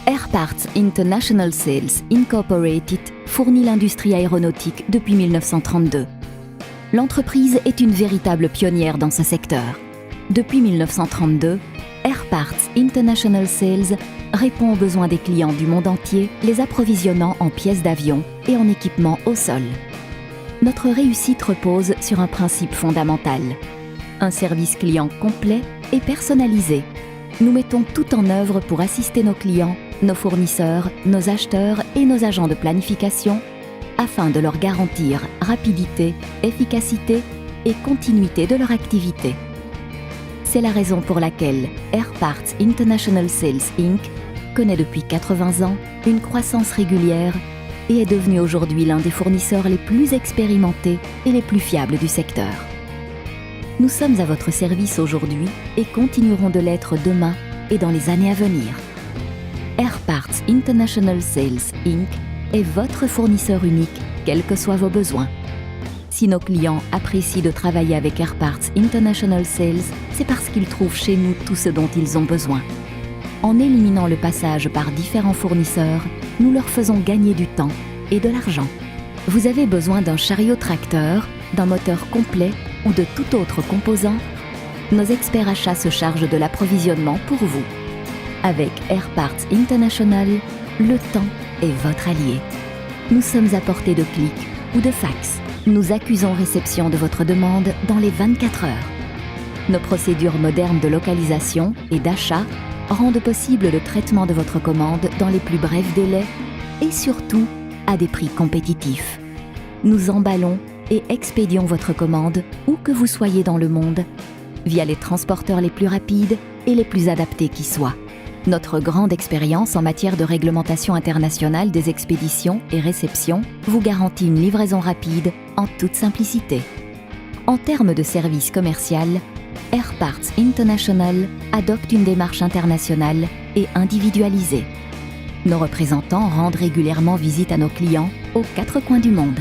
Air Parts International Sales Incorporated fournit l'industrie aéronautique depuis 1932. L'entreprise est une véritable pionnière dans ce secteur. Depuis 1932, Air Parts International Sales répond aux besoins des clients du monde entier, les approvisionnant en pièces d'avion et en équipement au sol. Notre réussite repose sur un principe fondamental: un service client complet et personnalisé. Nous mettons tout en œuvre pour assister nos clients, nos fournisseurs, nos acheteurs et nos agents de planification afin de leur garantir rapidité, efficacité et continuité de leur activité. C'est la raison pour laquelle Air Parts International Sales Inc. connaît depuis 80 ans une croissance régulière et est devenu aujourd'hui l'un des fournisseurs les plus expérimentés et les plus fiables du secteur. Nous sommes à votre service aujourd'hui et continuerons de l'être demain et dans les années à venir. Air Parts International Sales Inc. est votre fournisseur unique, quels que soient vos besoins. Si nos clients apprécient de travailler avec Air Parts International Sales, c'est parce qu'ils trouvent chez nous tout ce dont ils ont besoin. En éliminant le passage par différents fournisseurs, nous leur faisons gagner du temps et de l'argent. Vous avez besoin d'un chariot tracteur, d'un moteur complet ou de tout autre composant? Nos experts achats se chargent de l'approvisionnement pour vous. Avec Air Parts International, le temps est votre allié. Nous sommes à portée de clic ou de fax. Nous accusons réception de votre demande dans les 24 heures. Nos procédures modernes de localisation et d'achat rendent possible le traitement de votre commande dans les plus brefs délais et surtout à des prix compétitifs. Nous emballons et expédions votre commande où que vous soyez dans le monde via les transporteurs les plus rapides et les plus adaptés qui soient. Notre grande expérience en matière de réglementation internationale des expéditions et réceptions vous garantit une livraison rapide en toute simplicité. En termes de service commercial, Air Parts International adopte une démarche internationale et individualisée. Nos représentants rendent régulièrement visite à nos clients aux 4 coins du monde.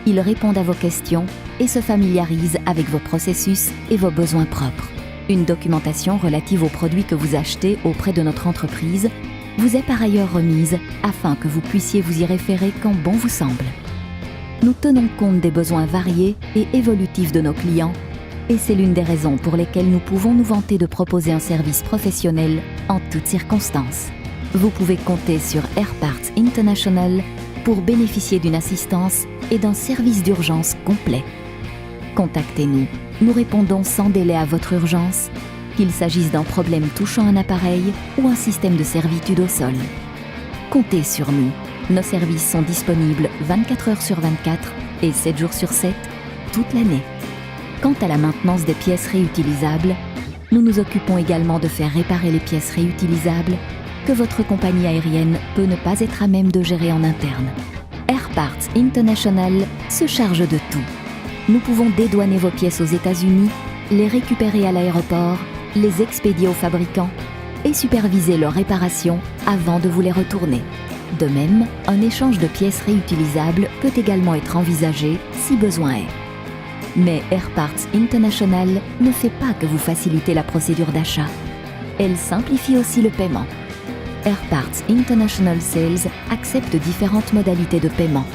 Ils répondent à vos questions et se familiarisent avec vos processus et vos besoins propres. Une documentation relative aux produits que vous achetez auprès de notre entreprise vous est par ailleurs remise afin que vous puissiez vous y référer quand bon vous semble. Nous tenons compte des besoins variés et évolutifs de nos clients et c'est l'une des raisons pour lesquelles nous pouvons nous vanter de proposer un service professionnel en toutes circonstances. Vous pouvez compter sur Air Parts International pour bénéficier d'une assistance et d'un service d'urgence complet. Contactez-nous, nous répondons sans délai à votre urgence, qu'il s'agisse d'un problème touchant un appareil ou un système de servitude au sol. Comptez sur nous, nos services sont disponibles 24 heures sur 24 et 7 jours sur 7, toute l'année. Quant à la maintenance des pièces réutilisables, nous nous occupons également de faire réparer les pièces réutilisables que votre compagnie aérienne peut ne pas être à même de gérer en interne. Air Parts International se charge de tout. Nous pouvons dédouaner vos pièces aux États-Unis, les récupérer à l'aéroport, les expédier aux fabricants et superviser leur réparation avant de vous les retourner. De même, un échange de pièces réutilisables peut également être envisagé si besoin est. Mais Air Parts International ne fait pas que vous faciliter la procédure d'achat. Elle simplifie aussi le paiement. Air Parts International Sales accepte différentes modalités de paiement.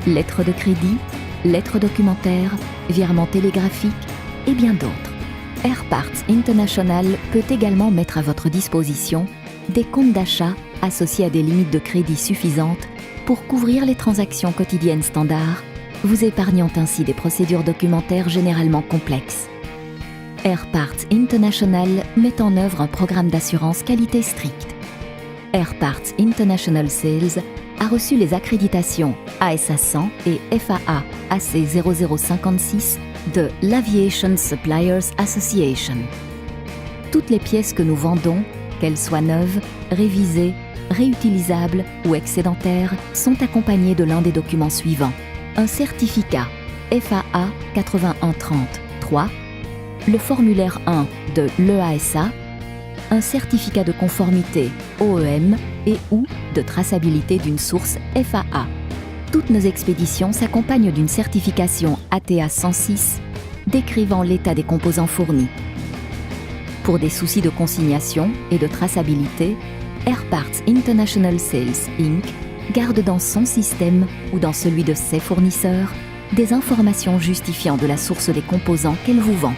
Lettres de crédit, lettres documentaires, virements télégraphiques et bien d'autres. Air Parts International peut également mettre à votre disposition des comptes d'achat associés à des limites de crédit suffisantes pour couvrir les transactions quotidiennes standards, vous épargnant ainsi des procédures documentaires généralement complexes. Air Parts International met en œuvre un programme d'assurance qualité stricte. Air Parts International Sales a reçu les accréditations ASA 100 et FAA AC 0056 de l'Aviation Suppliers Association. Toutes les pièces que nous vendons, qu'elles soient neuves, révisées, réutilisables ou excédentaires, sont accompagnées de l'un des documents suivants. Un certificat FAA 8130-3, le formulaire 1 de l'EASA, un certificat de conformité OEM et ou de traçabilité d'une source FAA. Toutes nos expéditions s'accompagnent d'une certification ATA 106 décrivant l'état des composants fournis. Pour des soucis de consignation et de traçabilité, Air Parts International Sales Inc. garde dans son système ou dans celui de ses fournisseurs des informations justifiant de la source des composants qu'elle vous vend.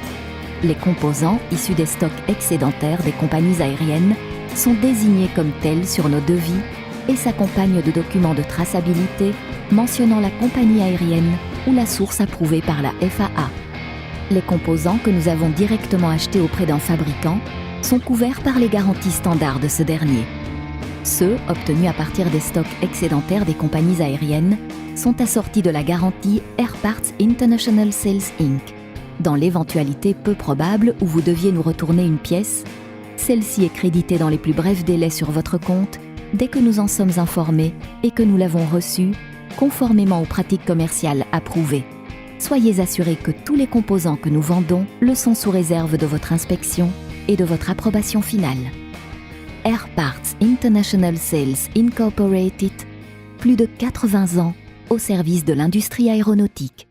Les composants issus des stocks excédentaires des compagnies aériennes sont désignés comme tels sur nos devis et s'accompagnent de documents de traçabilité mentionnant la compagnie aérienne ou la source approuvée par la FAA. Les composants que nous avons directement achetés auprès d'un fabricant sont couverts par les garanties standards de ce dernier. Ceux obtenus à partir des stocks excédentaires des compagnies aériennes sont assortis de la garantie Air Parts International Sales Inc. Dans l'éventualité peu probable où vous deviez nous retourner une pièce, celle-ci est créditée dans les plus brefs délais sur votre compte dès que nous en sommes informés et que nous l'avons reçue, conformément aux pratiques commerciales approuvées. Soyez assurés que tous les composants que nous vendons le sont sous réserve de votre inspection et de votre approbation finale. Air Parts International Sales Incorporated, plus de 80 ans au service de l'industrie aéronautique.